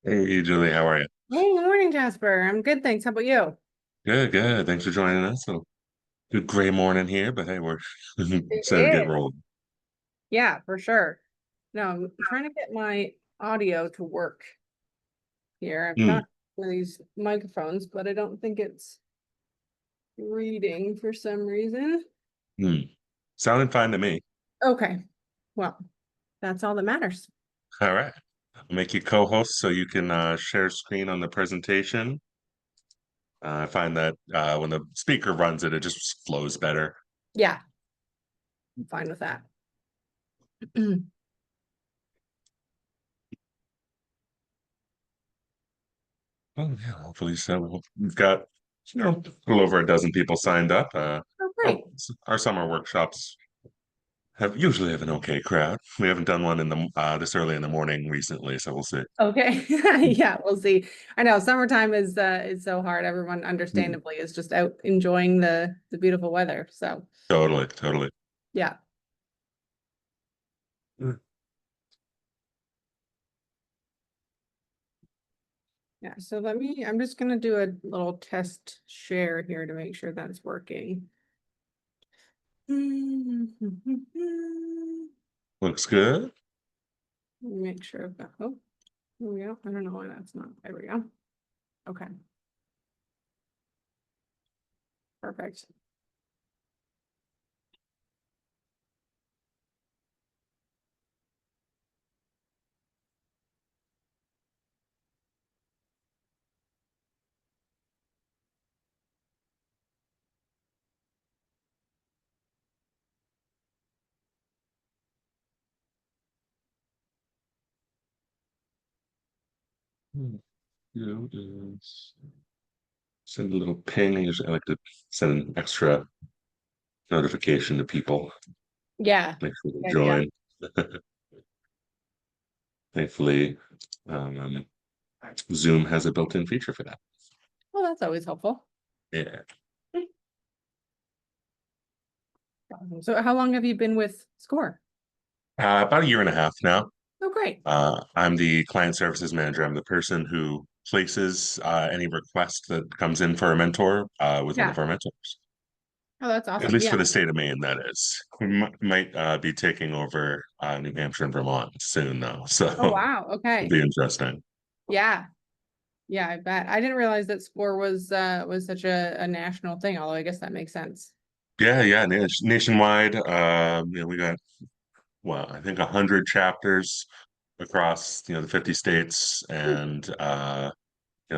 Hey, Julie, how are you? Hey, good morning, Jasper. I'm good, thanks. How about you? Good, good. Thanks for joining us. So, good gray morning here, but hey, we're It excited to get is. rolling. Yeah, for sure. No, I'm trying to get my audio to work here. I've Hmm, got one of these microphones, but I don't think it's reading for some reason. hmm. Sounding fine to me. Okay, well, that's all that matters. All right. I'll make you co-host so you can share screen on the presentation. I find that when the speaker runs it, it just flows better. Yeah, I'm fine with that. Oh, yeah, hopefully so. We've got, a little over a dozen people signed up. Oh, Our, great. our summer workshops usually have an okay crowd. We haven't done one in the this early in the morning recently, so we'll see. Okay. Yeah, we'll see. I know summertime is so hard. Everyone Hmm. understandably is just out enjoying the beautiful weather. So, Totally, totally. yeah. Yeah, so I'm just gonna do a little test share here to make sure that's working. Looks good. Make sure I've got, oh, here we go. I don't know why that's not, there we go. Okay, perfect. You is send a little ping. I like to send an extra notification to people. Yeah, Make sure they good idea. join. Thankfully, um, Zoom has a built-in feature for that. Well, that's always helpful. Yeah. Awesome. So how long have you been with Score? About a year and a half now. Oh, great. I'm the client services manager. I'm the person who places any request that comes in for a mentor with one Yeah. of our mentors. Oh, that's At awesome. least Yeah. for the state of Maine, that is. We might be taking over New Hampshire and Vermont soon, though. So Oh, wow. it'll Okay. be interesting. Yeah. Yeah, I bet. I didn't realize that Score was such a national thing, although I guess that makes sense. Yeah, yeah, nationwide. We got well, I think 100 chapters across the 50 states, and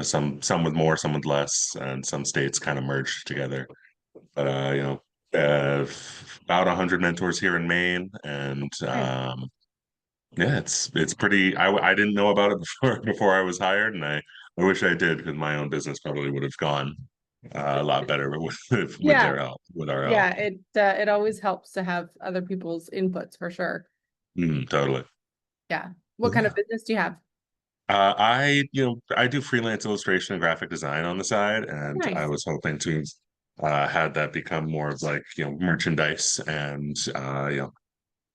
some with more, some with less, and some states kind of merged together. But about 100 mentors here in Maine, and Okay. yeah, it's pretty. I didn't know about it before I was hired, and I wish I did because my own business probably would have gone a lot better with Yeah. their help, with our help. Yeah, it always helps to have other people's inputs for sure. Totally. Yeah. What kind of Yeah. business do you have? I do freelance illustration and graphic design on the side, and I Nice. was hoping to had that become more of like merchandise, and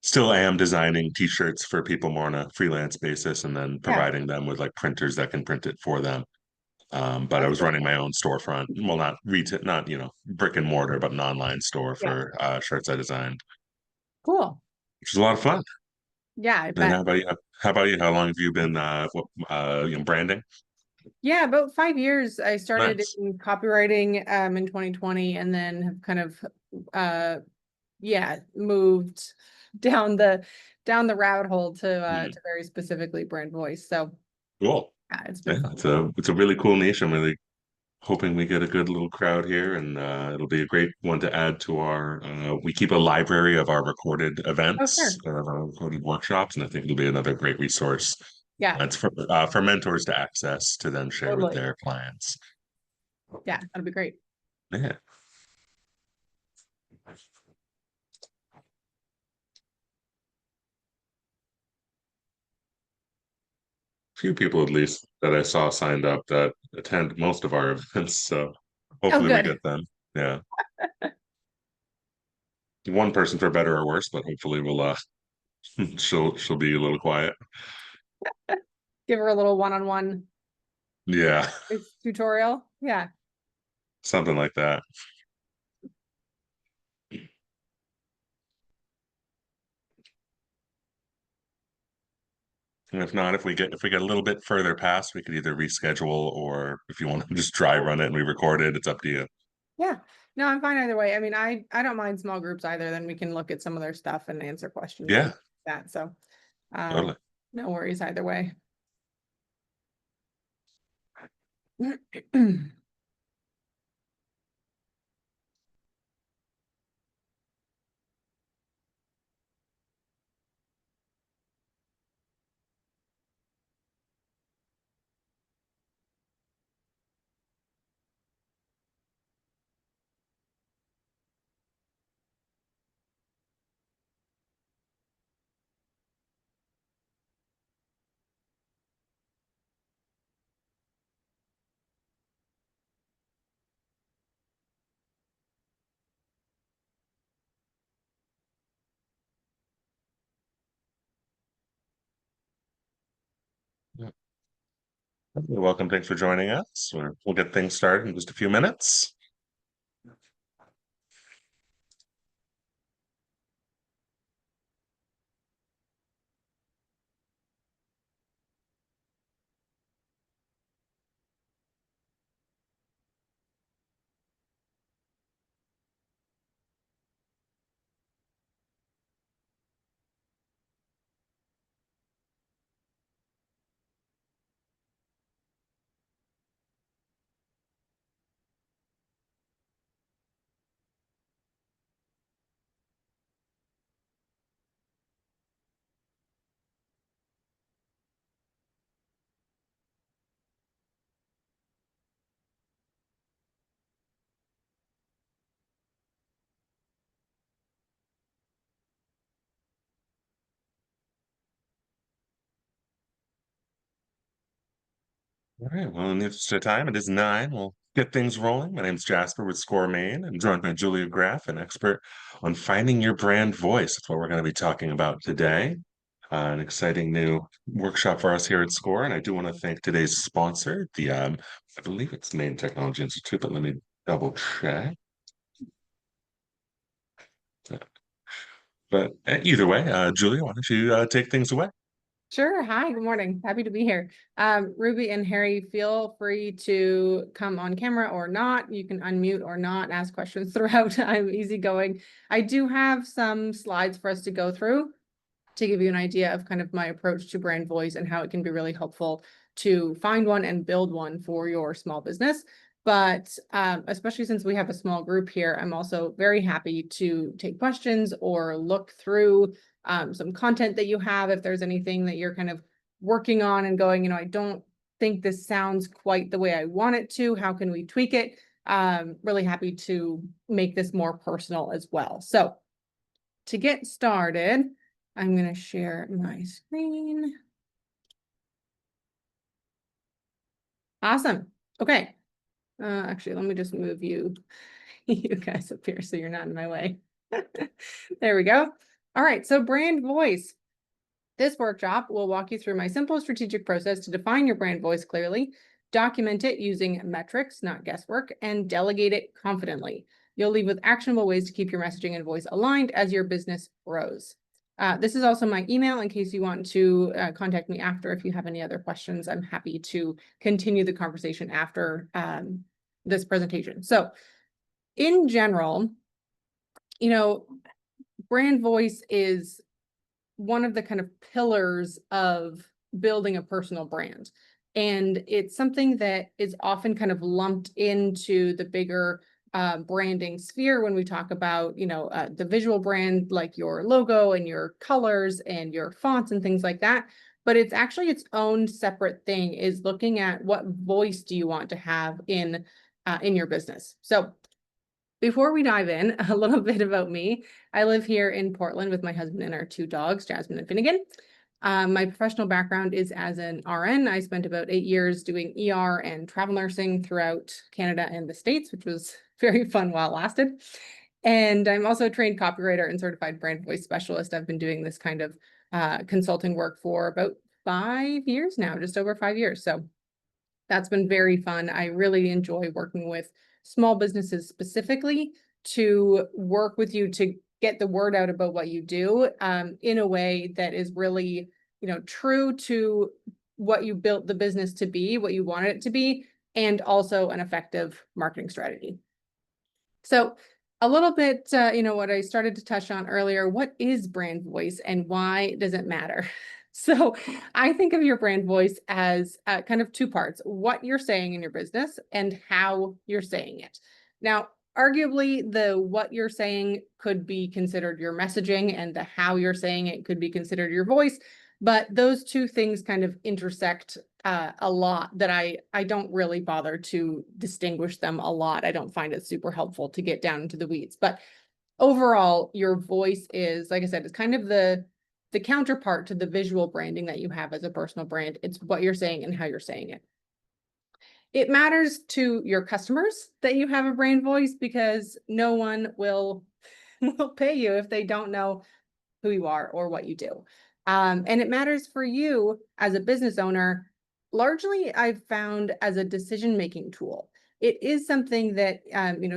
still am designing t-shirts for people more on a freelance basis, and then Yeah, providing them with like printers that can print it for them. But I that's was really running my cool. own storefront. Well, not retail, not brick and mortar, but an online store Yeah. for shirts I designed, Cool. which is a lot of fun. Yeah, I And bet. how about you? How about you? How long have you been branding? Yeah, about 5 years. I started Nice. in copywriting in 2020 and then have kind of uh yeah, moved down the rabbit hole Mhm. to very specifically brand voice. So Cool. yeah, it's been Yeah, fun. it's a really cool niche. I'm really hoping we get a good little crowd here, and it'll be a great one to add to our. We keep a library of our recorded Oh, events, sure. of our recorded workshops, and I think it'll be another great resource. Yeah, It's for mentors to access to then share with totally. their clients. Yeah, that'd be great. Yeah, few people at least that I saw signed up that attend most of our events, so Oh, hopefully we good. get them. Yeah, one person for better or worse, but hopefully we'll she'll be a little quiet. give her a little one-on-one Yeah, tutorial. Yeah. something like that. And if not, if we get a little bit further past, we could either reschedule, or if you want to just dry run it and we record it, it's up to you. Yeah. No, I'm fine either way. I mean, I don't mind small groups either. Then we can look at some of their stuff and answer questions and Yeah, that. So totally. no worries either way. Yeah. You're welcome. Thanks for joining us. We'll get things started in just a few minutes. All right. Well, in the interest of time, it is 9. We'll get things rolling. My name's Jasper with Score Main. I'm joined by Julia Graff, an expert on finding your brand voice. That's what we're going to be talking about today. An exciting new workshop for us here at Score. And I do want to thank today's sponsor, I believe it's Maine Technology Institute, but let me double check. But either way, Julia, why don't you take things away? Sure. Hi, good morning. Happy to be here. Ruby and Harry, feel free to come on camera or not. You can unmute or not, ask questions throughout. I'm easygoing. I do have some slides for us to go through to give you an idea of kind of my approach to brand voice and how it can be really helpful to find one and build one for your small business. But especially since we have a small group here, I'm also very happy to take questions or look through some content that you have. If there's anything that you're kind of working on and going, I don't think this sounds quite the way I want it to, how can we tweak it? Really happy to make this more personal as well. So to get started, I'm going to share my screen. Awesome. Okay. Actually, let me just move you, you guys up here so you're not in my way. There we go. All right. So brand voice. This workshop will walk you through my simple strategic process to define your brand voice clearly, document it using metrics, not guesswork, and delegate it confidently. You'll leave with actionable ways to keep your messaging and voice aligned as your business grows. This is also my email in case you want to contact me after if you have any other questions. I'm happy to continue the conversation after this presentation. So in general, brand voice is one of the kind of pillars of building a personal brand. And it's something that is often kind of lumped into the bigger branding sphere when we talk about, the visual brand, like your logo and your colors and your fonts and things like that. But it's actually its own separate thing, is looking at what voice do you want to have in your business. So before we dive in, a little bit about me. I live here in Portland with my husband and our 2 dogs, Jasmine and Finnegan. My professional background is as an RN. I spent about 8 years doing ER and travel nursing throughout Canada and the States, which was very fun while it lasted. And I'm also a trained copywriter and certified brand voice specialist. I've been doing this kind of consulting work for about 5 years now, just over 5 years. So that's been very fun. I really enjoy working with small businesses specifically to work with you to get the word out about what you do in a way that is really, true to what you built the business to be, what you wanted it to be, and also an effective marketing strategy. So a little bit, what I started to touch on earlier, what is brand voice and why does it matter? So I think of your brand voice as kind of two parts, what you're saying in your business and how you're saying it. Now, arguably, the what you're saying could be considered your messaging and the how you're saying it could be considered your voice. But those two things kind of intersect a lot that I don't really bother to distinguish them a lot. I don't find it super helpful to get down into the weeds. But overall, your voice is, like I said, it's kind of the counterpart to the visual branding that you have as a personal brand. It's what you're saying and how you're saying it. It matters to your customers that you have a brand voice because no one will pay you if they don't know who you are or what you do. And it matters for you as a business owner, largely I've found as a decision-making tool. It is something that,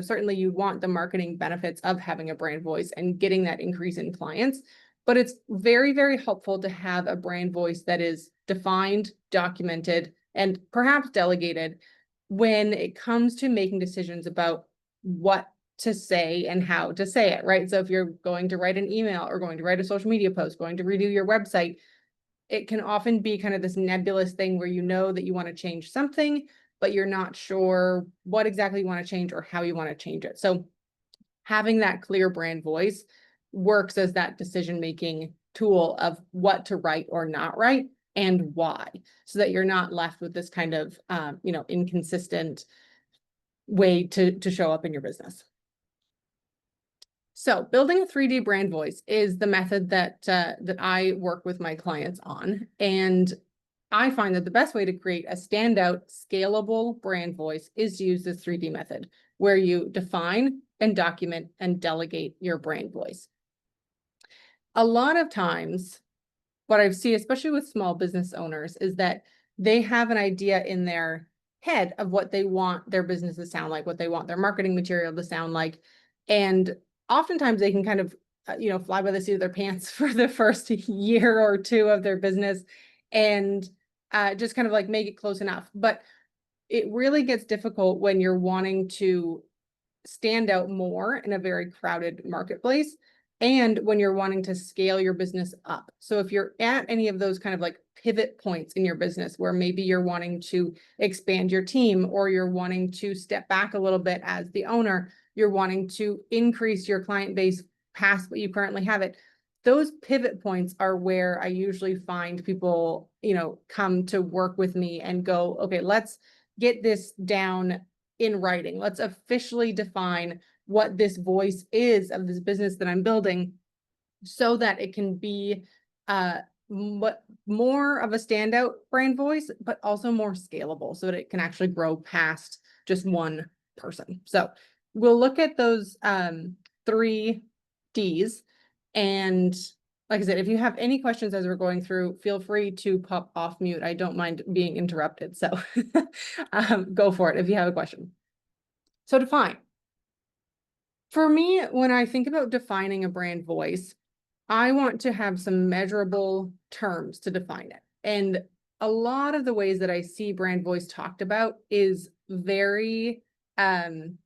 certainly you want the marketing benefits of having a brand voice and getting that increase in clients, but it's very, very helpful to have a brand voice that is defined, documented, and perhaps delegated when it comes to making decisions about what to say and how to say it, right? So if you're going to write an email or going to write a social media post, going to redo your website, it can often be kind of this nebulous thing where you know that you want to change something, but you're not sure what exactly you want to change or how you want to change it. So having that clear brand voice works as that decision-making tool of what to write or not write and why, so that you're not left with this kind of, inconsistent way to show up in your business. So building a 3D brand voice is the method that I work with my clients on. And I find that the best way to create a standout, scalable brand voice is to use this 3D method, where you define and document and delegate your brand voice. A lot of times, what I see, especially with small business owners, is that they have an idea in their head of what they want their business to sound like, what they want their marketing material to sound like. And oftentimes they can kind of, fly by the seat of their pants for the first year or two of their business and just kind of like make it close enough. But it really gets difficult when you're wanting to stand out more in a very crowded marketplace and when you're wanting to scale your business up. So if you're at any of those kind of like pivot points in your business where maybe you're wanting to expand your team or you're wanting to step back a little bit as the owner, you're wanting to increase your client base past what you currently have it. Those pivot points are where I usually find people, come to work with me and go, okay, let's get this down in writing. Let's officially define what this voice is of this business that I'm building so that it can be more of a standout brand voice, but also more scalable so that it can actually grow past just one person. So we'll look at those 3 Ds. And like I said, if you have any questions as we're going through, feel free to pop off mute. I don't mind being interrupted. So go for it if you have a question. So define. For me, when I think about defining a brand voice, I want to have some measurable terms to define it. And a lot of the ways that I see brand voice talked about is very kind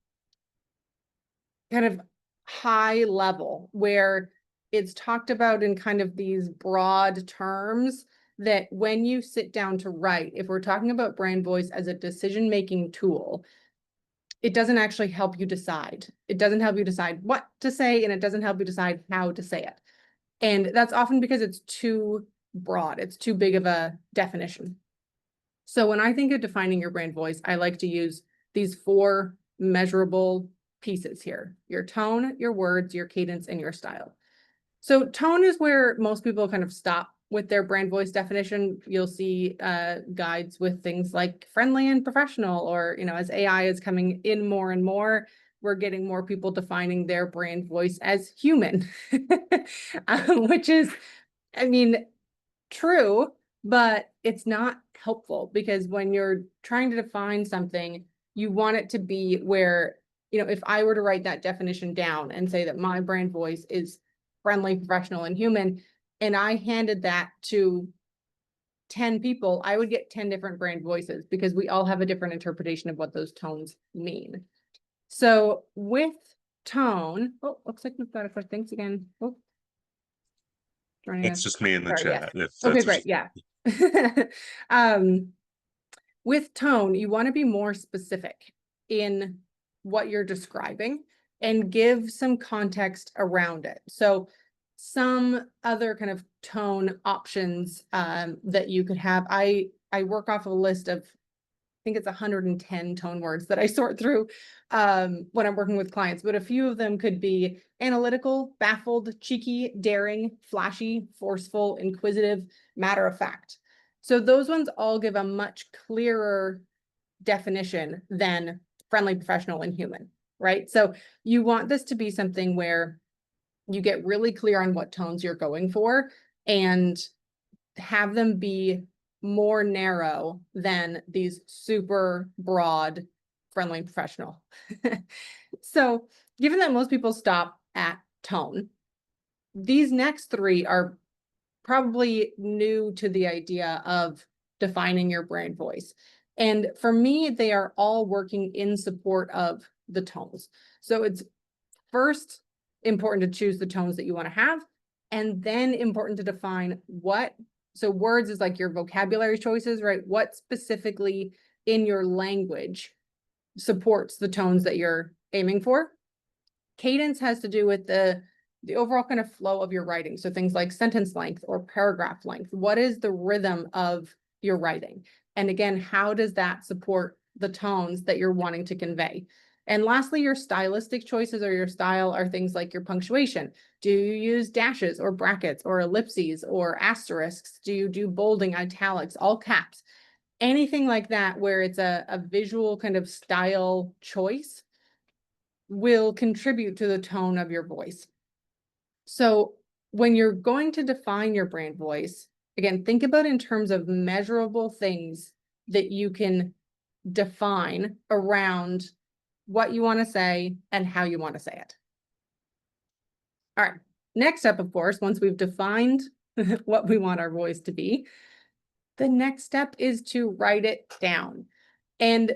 of high level, where it's talked about in kind of these broad terms that when you sit down to write, if we're talking about brand voice as a decision-making tool, it doesn't actually help you decide. It doesn't help you decide what to say, and it doesn't help you decide how to say it. And that's often because it's too broad. It's too big of a definition. So when I think of defining your brand voice, I like to use these 4 measurable pieces here: your tone, your words, your cadence, and your style. So tone is where most people kind of stop with their brand voice definition. You'll see guides with things like friendly and professional, or, as AI is coming in more and more, we're getting more people defining their brand voice as human, which is, true, but it's not helpful because when you're trying to define something, you want it to be where, if I were to write that definition down and say that my brand voice is friendly, professional, and human, and I handed that to 10 people, I would get 10 different brand voices because we all have a different interpretation of what those tones mean. So with tone, oh, looks like we've got a quick thanks again. Oh, joining It's us. just me in the Sorry, yes. chat. If Okay, that's great. Yeah. um, with tone, you want to be more specific in what you're describing and give some context around it. So some other kind of tone options that you could have. I work off a list of, I think it's 110 tone words that I sort through when I'm working with clients, but a few of them could be analytical, baffled, cheeky, daring, flashy, forceful, inquisitive, matter of fact. So those ones all give a much clearer definition than friendly, professional, and human, right? So you want this to be something where you get really clear on what tones you're going for and have them be more narrow than these super broad, friendly, professional. So given that most people stop at tone, these next three are probably new to the idea of defining your brand voice. And for me, they are all working in support of the tones. So it's first important to choose the tones that you want to have, and then important to define what. So words is like your vocabulary choices, right? What specifically in your language supports the tones that you're aiming for. Cadence has to do with the overall kind of flow of your writing. So things like sentence length or paragraph length. What is the rhythm of your writing? And again, how does that support the tones that you're wanting to convey? And lastly, your stylistic choices or your style are things like your punctuation. Do you use dashes or brackets or ellipses or asterisks? Do you do bolding, italics, all caps? Anything like that where it's a visual kind of style choice will contribute to the tone of your voice. So when you're going to define your brand voice, again, think about in terms of measurable things that you can define around what you want to say and how you want to say it. All right. Next up, of course, once we've defined what we want our voice to be, the next step is to write it down. And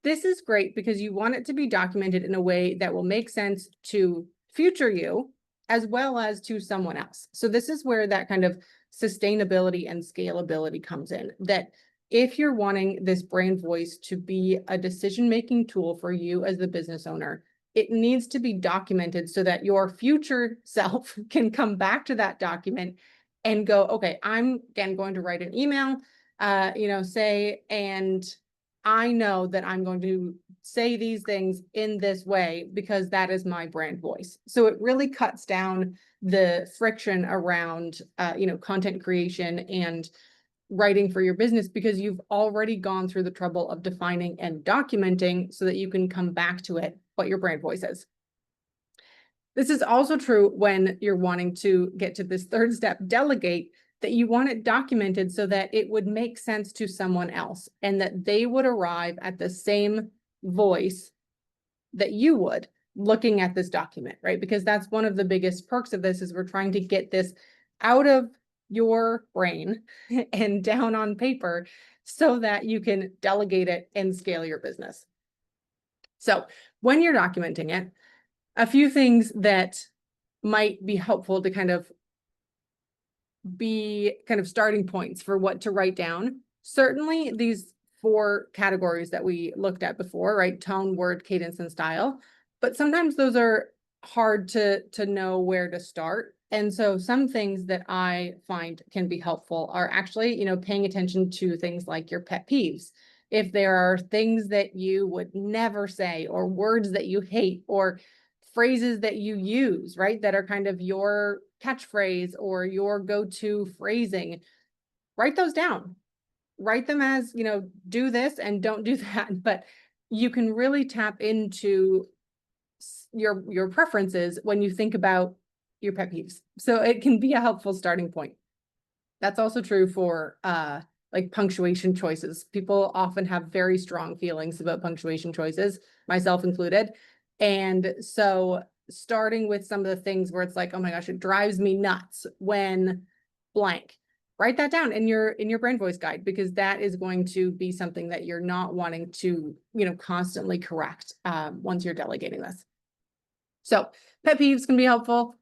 this is great because you want it to be documented in a way that will make sense to future you as well as to someone else. So this is where that kind of sustainability and scalability comes in, that if you're wanting this brand voice to be a decision-making tool for you as the business owner, it needs to be documented so that your future self can come back to that document and go, okay, I'm again going to write an email, say, and I know that I'm going to say these things in this way because that is my brand voice. So it really cuts down the friction around, content creation and writing for your business because you've already gone through the trouble of defining and documenting so that you can come back to it, what your brand voice is. This is also true when you're wanting to get to this third step, delegate, that you want it documented so that it would make sense to someone else and that they would arrive at the same voice that you would looking at this document, right? Because that's one of the biggest perks of this is we're trying to get this out of your brain and down on paper so that you can delegate it and scale your business. So when you're documenting it, a few things that might be helpful to kind of be kind of starting points for what to write down. Certainly these 4 categories that we looked at before, right? Tone, word, cadence, and style. But sometimes those are hard to know where to start. And so some things that I find can be helpful are actually, paying attention to things like your pet peeves. If there are things that you would never say or words that you hate or phrases that you use, right? That are kind of your catchphrase or your go-to phrasing, write those down. Write them as, do this and don't do that. But you can really tap into your preferences when you think about your pet peeves. So it can be a helpful starting point. That's also true for like punctuation choices. People often have very strong feelings about punctuation choices, myself included. And so starting with some of the things where it's like, oh my gosh, it drives me nuts when blank. Write that down in your brand voice guide, because that is going to be something that you're not wanting to, constantly correct once you're delegating this. So pet peeves can be helpful.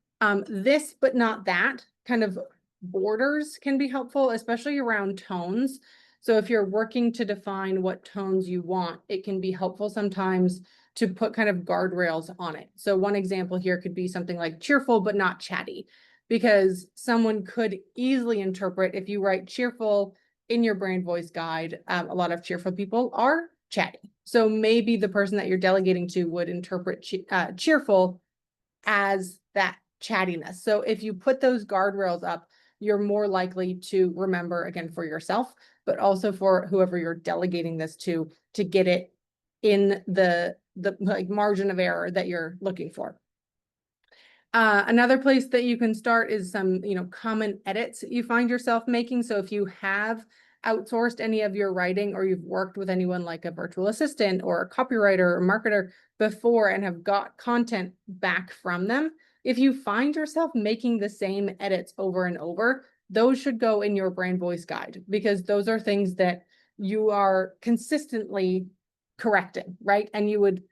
This, but not that, kind of borders can be helpful, especially around tones. So if you're working to define what tones you want, it can be helpful sometimes to put kind of guardrails on it. So one example here could be something like cheerful, but not chatty, because someone could easily interpret if you write cheerful in your brand voice guide, a lot of cheerful people are chatty. So maybe the person that you're delegating to would interpret cheerful as that chattiness. So if you put those guardrails up, you're more likely to remember, again, for yourself, but also for whoever you're delegating this to get it in the like margin of error that you're looking for. Another place that you can start is some, common edits you find yourself making. So if you have outsourced any of your writing, or you've worked with anyone like a virtual assistant or a copywriter or marketer before and have got content back from them, if you find yourself making the same edits over and over, those should go in your brand voice guide, because those are things that you are consistently correcting, right? And you would,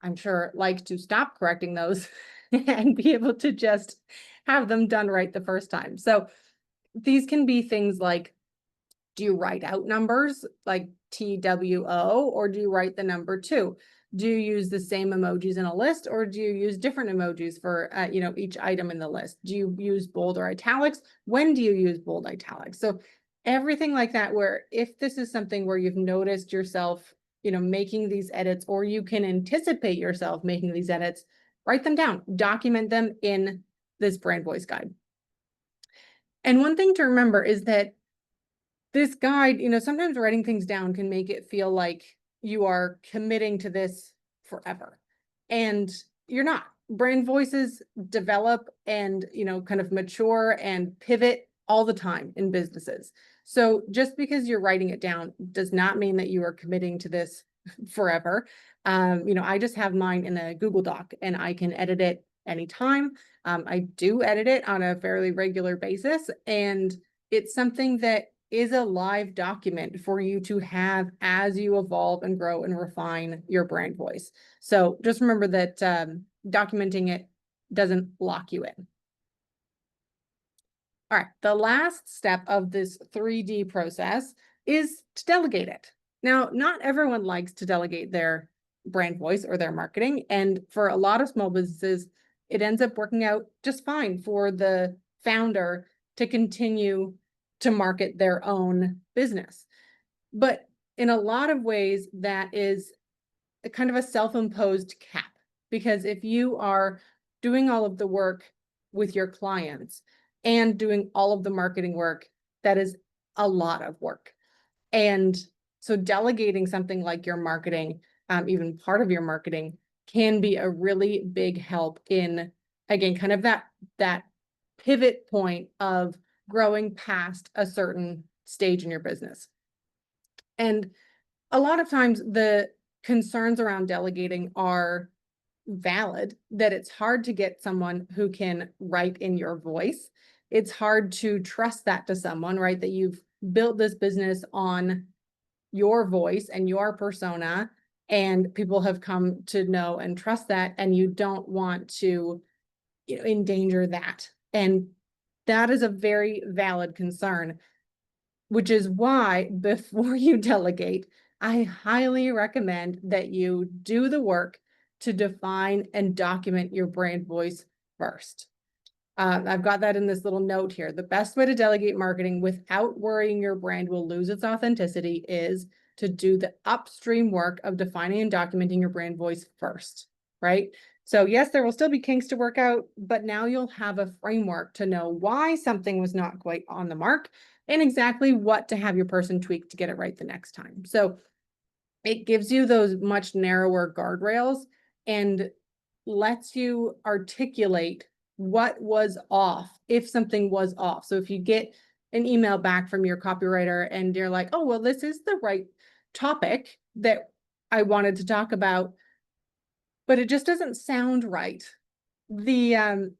I'm sure, like to stop correcting those and be able to just have them done right the first time. So these can be things like, do you write out numbers like TWO, or do you write the number 2? Do you use the same emojis in a list, or do you use different emojis for each item in the list? Do you use bold or italics? When do you use bold italics? So everything like that, where if this is something where you've noticed yourself making these edits, or you can anticipate yourself making these edits, write them down, document them in this brand voice guide. And one thing to remember is that this guide, sometimes writing things down can make it feel like you are committing to this forever. And you're not. Brand voices develop and, kind of mature and pivot all the time in businesses. So just because you're writing it down does not mean that you are committing to this forever. I just have mine in a Google Doc and I can edit it anytime. I do edit it on a fairly regular basis, and it's something that is a live document for you to have as you evolve and grow and refine your brand voice. So just remember that documenting it doesn't lock you in. All right, the last step of this 3D process is to delegate it. Now, not everyone likes to delegate their brand voice or their marketing. And for a lot of small businesses, it ends up working out just fine for the founder to continue to market their own business. But in a lot of ways, that is a kind of a self-imposed cap, because if you are doing all of the work with your clients and doing all of the marketing work, that is a lot of work. And so delegating something like your marketing, even part of your marketing, can be a really big help in, again, kind of that pivot point of growing past a certain stage in your business. And a lot of times the concerns around delegating are valid, that it's hard to get someone who can write in your voice. It's hard to trust that to someone, right? That you've built this business on your voice and your persona, and people have come to know and trust that, and you don't want to endanger that. And that is a very valid concern, which is why before you delegate, I highly recommend that you do the work to define and document your brand voice first. I've got that in this little note here. The best way to delegate marketing without worrying your brand will lose its authenticity is to do the upstream work of defining and documenting your brand voice first, right? So yes, there will still be kinks to work out, but now you'll have a framework to know why something was not quite on the mark and exactly what to have your person tweak to get it right the next time. So it gives you those much narrower guardrails and lets you articulate what was off if something was off. So if you get an email back from your copywriter and you're like, oh, well, this is the right topic that I wanted to talk about, but it just doesn't sound right. The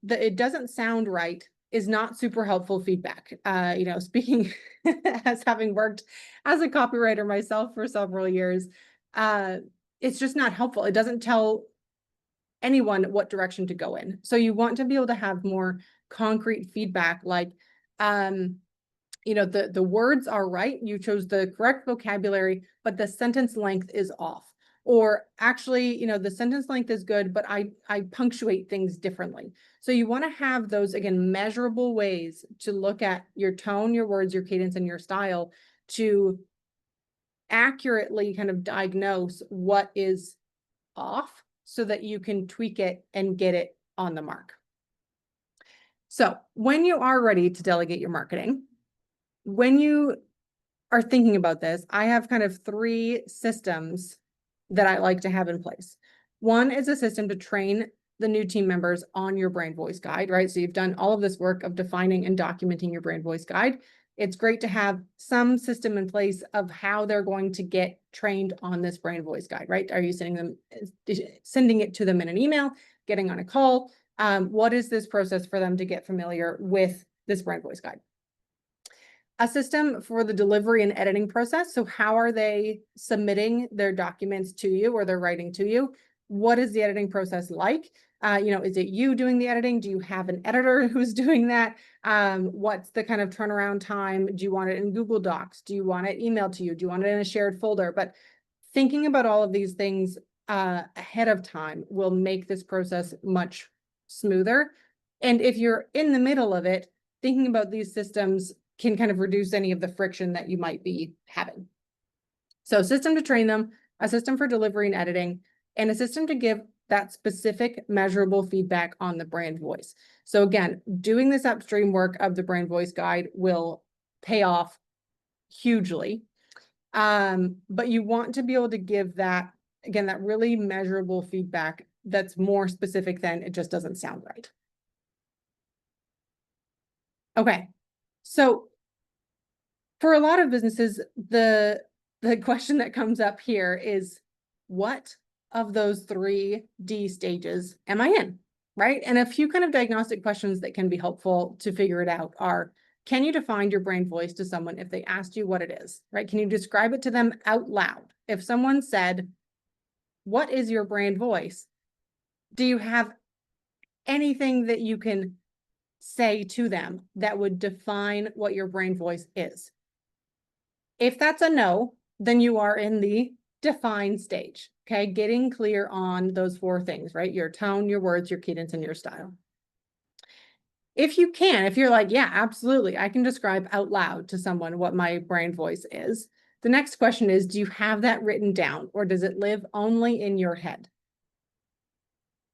it doesn't sound right is not super helpful feedback. Speaking as having worked as a copywriter myself for several years, it's just not helpful. It doesn't tell anyone what direction to go in. So you want to be able to have more concrete feedback, like, the words are right. You chose the correct vocabulary, but the sentence length is off. Or actually, the sentence length is good, but I punctuate things differently. So you want to have those, again, measurable ways to look at your tone, your words, your cadence, and your style to accurately kind of diagnose what is off so that you can tweak it and get it on the mark. So when you are ready to delegate your marketing, when you are thinking about this, I have kind of 3 systems that I like to have in place. One is a system to train the new team members on your brand voice guide, right? So you've done all of this work of defining and documenting your brand voice guide. It's great to have some system in place of how they're going to get trained on this brand voice guide, right? Are you sending it to them in an email, getting on a call? What is this process for them to get familiar with this brand voice guide? A system for the delivery and editing process. So how are they submitting their documents to you or their writing to you? What is the editing process like? Is it you doing the editing? Do you have an editor who's doing that? What's the kind of turnaround time? Do you want it in Google Docs? Do you want it emailed to you? Do you want it in a shared folder? But thinking about all of these things ahead of time will make this process much smoother. And if you're in the middle of it, thinking about these systems can kind of reduce any of the friction that you might be having. So system to train them, a system for delivery and editing, and a system to give that specific measurable feedback on the brand voice. So again, doing this upstream work of the brand voice guide will pay off hugely. But you want to be able to give that, again, that really measurable feedback that's more specific than it just doesn't sound right. Okay. So for a lot of businesses, the question that comes up here is, what of those 3D stages am I in, right? And a few kind of diagnostic questions that can be helpful to figure it out are, can you define your brand voice to someone if they asked you what it is, right? Can you describe it to them out loud? If someone said, what is your brand voice? Do you have anything that you can say to them that would define what your brand voice is? If that's a no, then you are in the define stage, okay? Getting clear on those 4 things, right? Your tone, your words, your cadence, and your style. If you can, if you're like, yeah, absolutely, I can describe out loud to someone what my brand voice is. The next question is, do you have that written down or does it live only in your head?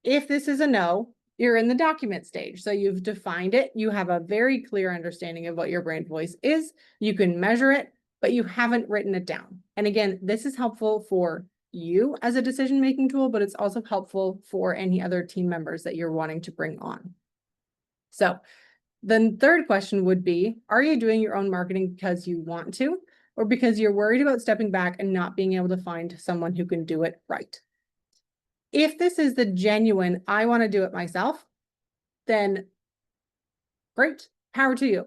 If this is a no, you're in the document stage. So you've defined it. You have a very clear understanding of what your brand voice is. You can measure it, but you haven't written it down. And again, this is helpful for you as a decision-making tool, but it's also helpful for any other team members that you're wanting to bring on. So the third question would be, are you doing your own marketing because you want to, or because you're worried about stepping back and not being able to find someone who can do it right? If this is the genuine, I want to do it myself, then great, power to you.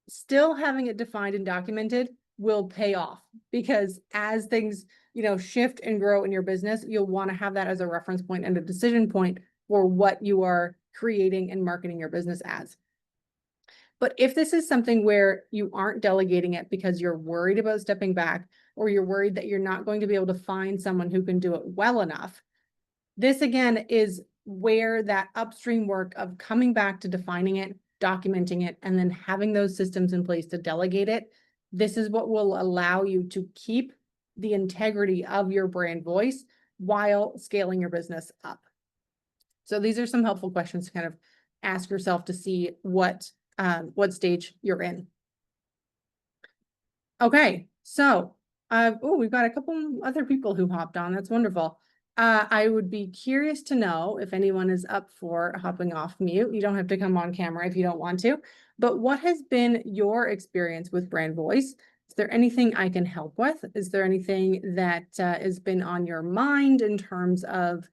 Still having it defined and documented will pay off, because as things, shift and grow in your business, you'll want to have that as a reference point and a decision point for what you are creating and marketing your business as. But if this is something where you aren't delegating it because you're worried about stepping back, or you're worried that you're not going to be able to find someone who can do it well enough, this again is where that upstream work of coming back to defining it, documenting it, and then having those systems in place to delegate it. This is what will allow you to keep the integrity of your brand voice while scaling your business up. So these are some helpful questions to kind of ask yourself to see what stage you're in. Okay, so we've got a couple other people who hopped on. That's wonderful. I would be curious to know if anyone is up for hopping off mute. You don't have to come on camera if you don't want to, but what has been your experience with brand voice? Is there anything I can help with? Is there anything that has been on your mind in terms of,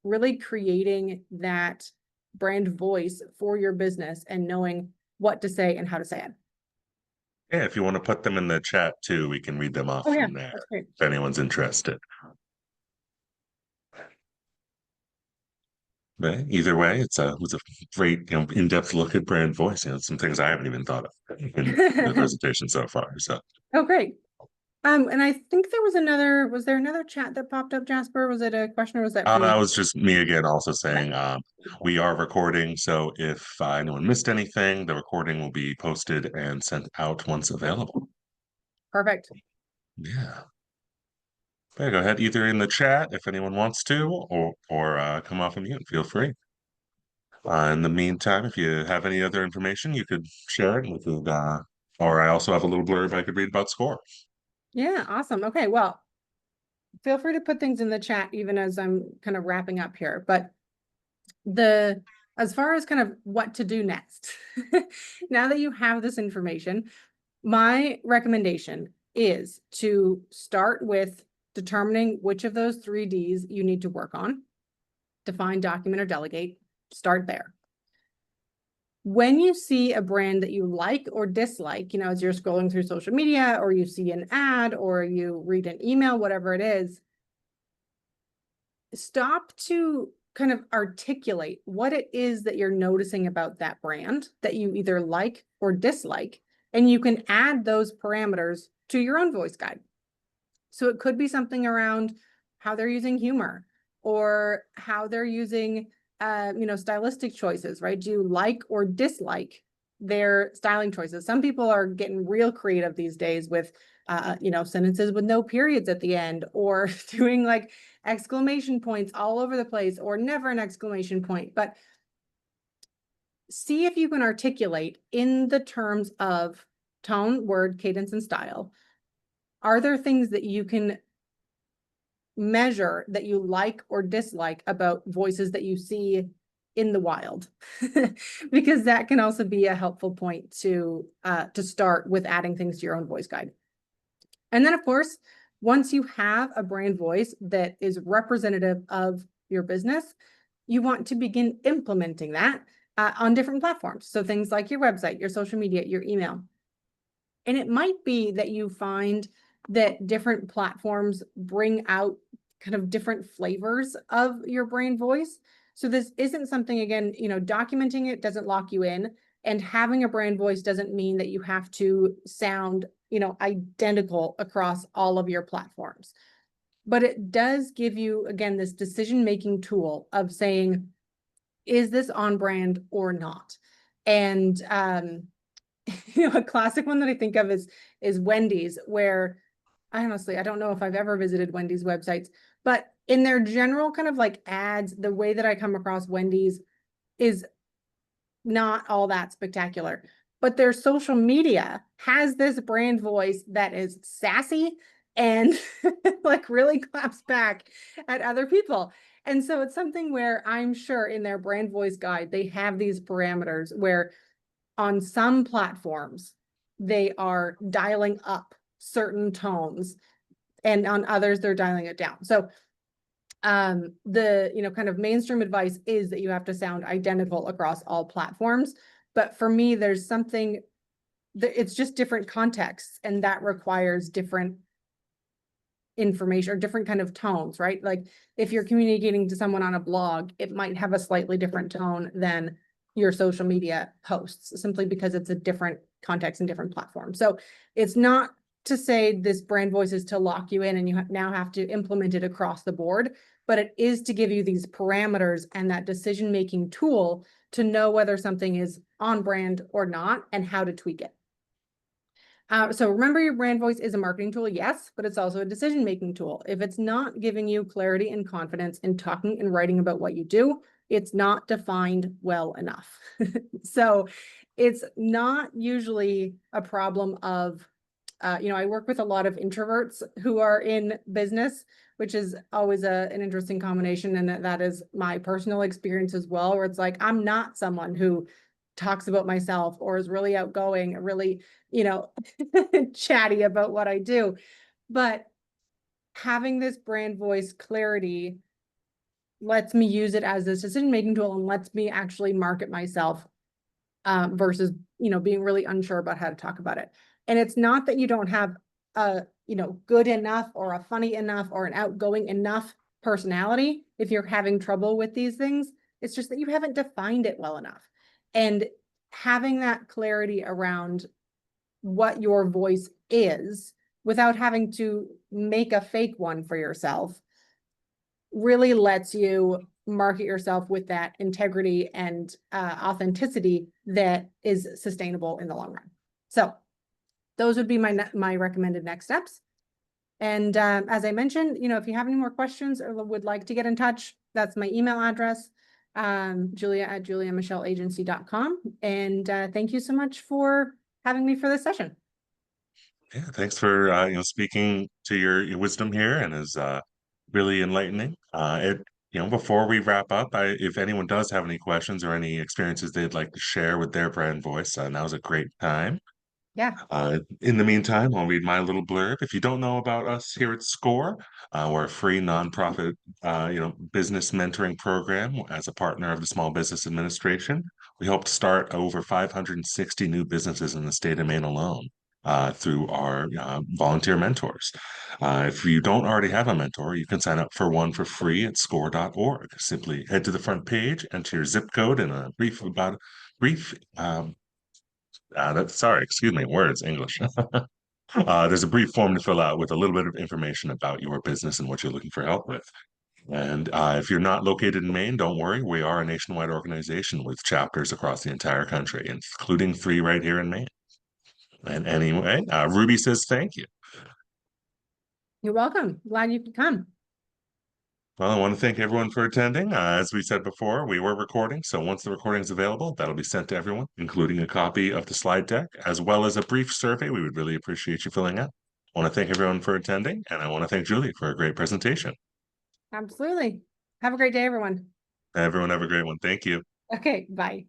really creating that brand voice for your business and knowing what to say and how to say it? Yeah, if you want to put them in the chat too, we can read them off Oh yeah, from there that's great. if anyone's interested. But either way, it was a great, in-depth look at brand voice. Some things I haven't even thought of in the presentation so far. So Oh, great. And I think was there another chat that popped up, Jasper? Was it a question or was that for that me? was just me again, also Okay, saying we are recording. So if anyone missed anything, the recording will be posted and sent out once available. perfect. Yeah. Okay, go ahead, either in the chat if anyone wants to, or come off of mute. Feel free. In the meantime, if you have any other information, you could share it. Or I also have a little blurb I could read about score. Yeah, awesome. Okay, well, feel free to put things in the chat even as I'm kind of wrapping up here. But as far as kind of what to do next, now that you have this information, my recommendation is to start with determining which of those 3Ds you need to work on. Define, document, or delegate. Start there. When you see a brand that you like or dislike, as you're scrolling through social media or you see an ad or you read an email, whatever it is, stop to kind of articulate what it is that you're noticing about that brand that you either like or dislike, and you can add those parameters to your own voice guide. So it could be something around how they're using humor or how they're using, stylistic choices, right? Do you like or dislike their styling choices? Some people are getting real creative these days with, sentences with no periods at the end, or doing like exclamation points all over the place, or never an exclamation point. But see if you can articulate in the terms of tone, word, cadence, and style. Are there things that you can measure that you like or dislike about voices that you see in the wild? Because that can also be a helpful point to start with adding things to your own voice guide. And then, of course, once you have a brand voice that is representative of your business, you want to begin implementing that on different platforms. So things like your website, your social media, your email. And it might be that you find that different platforms bring out kind of different flavors of your brand voice. So this isn't something, again, documenting it doesn't lock you in, and having a brand voice doesn't mean that you have to sound, identical across all of your platforms. But it does give you, again, this decision-making tool of saying, is this on brand or not? And a classic one that I think of is Wendy's, where I don't know if I've ever visited Wendy's websites, but in their general kind of like ads, the way that I come across Wendy's is not all that spectacular. But their social media has this brand voice that is sassy and like really claps back at other people. And so it's something where I'm sure in their brand voice guide, they have these parameters where on some platforms, they are dialing up certain tones, and on others, they're dialing it down. So the kind of mainstream advice is that you have to sound identical across all platforms. But for me, there's something that it's just different contexts, and that requires different information or different kind of tones, right? Like if you're communicating to someone on a blog, it might have a slightly different tone than your social media posts, simply because it's a different context and different platform. So it's not to say this brand voice is to lock you in and you now have to implement it across the board, but it is to give you these parameters and that decision-making tool to know whether something is on brand or not and how to tweak it. So remember, your brand voice is a marketing tool, yes, but it's also a decision-making tool. If it's not giving you clarity and confidence in talking and writing about what you do, it's not defined well enough. So it's not usually a problem of I work with a lot of introverts who are in business, which is always an interesting combination. And that is my personal experience as well, where it's like, I'm not someone who talks about myself or is really outgoing, really, chatty about what I do. But having this brand voice clarity lets me use it as this decision-making tool and lets me actually market myself versus, being really unsure about how to talk about it. And it's not that you don't have a, good enough or a funny enough or an outgoing enough personality if you're having trouble with these things. It's just that you haven't defined it well enough. And having that clarity around what your voice is without having to make a fake one for yourself really lets you market yourself with that integrity and authenticity that is sustainable in the long run. So those would be my recommended next steps. And as I mentioned, if you have any more questions or would like to get in touch, that's my email address, julia@juliamichelleagency.com. And thank you so much for having me for this session. Yeah, thanks for speaking to your wisdom here, and is really enlightening. Before we wrap up, if anyone does have any questions or any experiences they'd like to share with their brand voice, now's a great time. Yeah. In the meantime, I'll read my little blurb. If you don't know about us here at SCORE, we're a free nonprofit, business mentoring program as a partner of the Small Business Administration. We helped start over 560 new businesses in the state of Maine alone through our volunteer mentors. If you don't already have a mentor, you can sign up for one for free at score.org. Simply head to the front page, enter your zip code, and a brief sorry, excuse me, words, English. There's a brief form to fill out with a little bit of information about your business and what you're looking for help with. And if you're not located in Maine, don't worry. We are a nationwide organization with chapters across the entire country, including 3 right here in Maine. And anyway, Ruby says thank you. You're welcome. Glad you could come. Well, I want to thank everyone for attending. As we said before, we were recording, so once the recording is available, that'll be sent to everyone, including a copy of the slide deck, as well as a brief survey we would really appreciate you filling out. I want to thank everyone for attending, and I want to thank Julie for a great presentation. Absolutely. Have a great day, everyone. Everyone have a great one. Thank you. Okay, bye.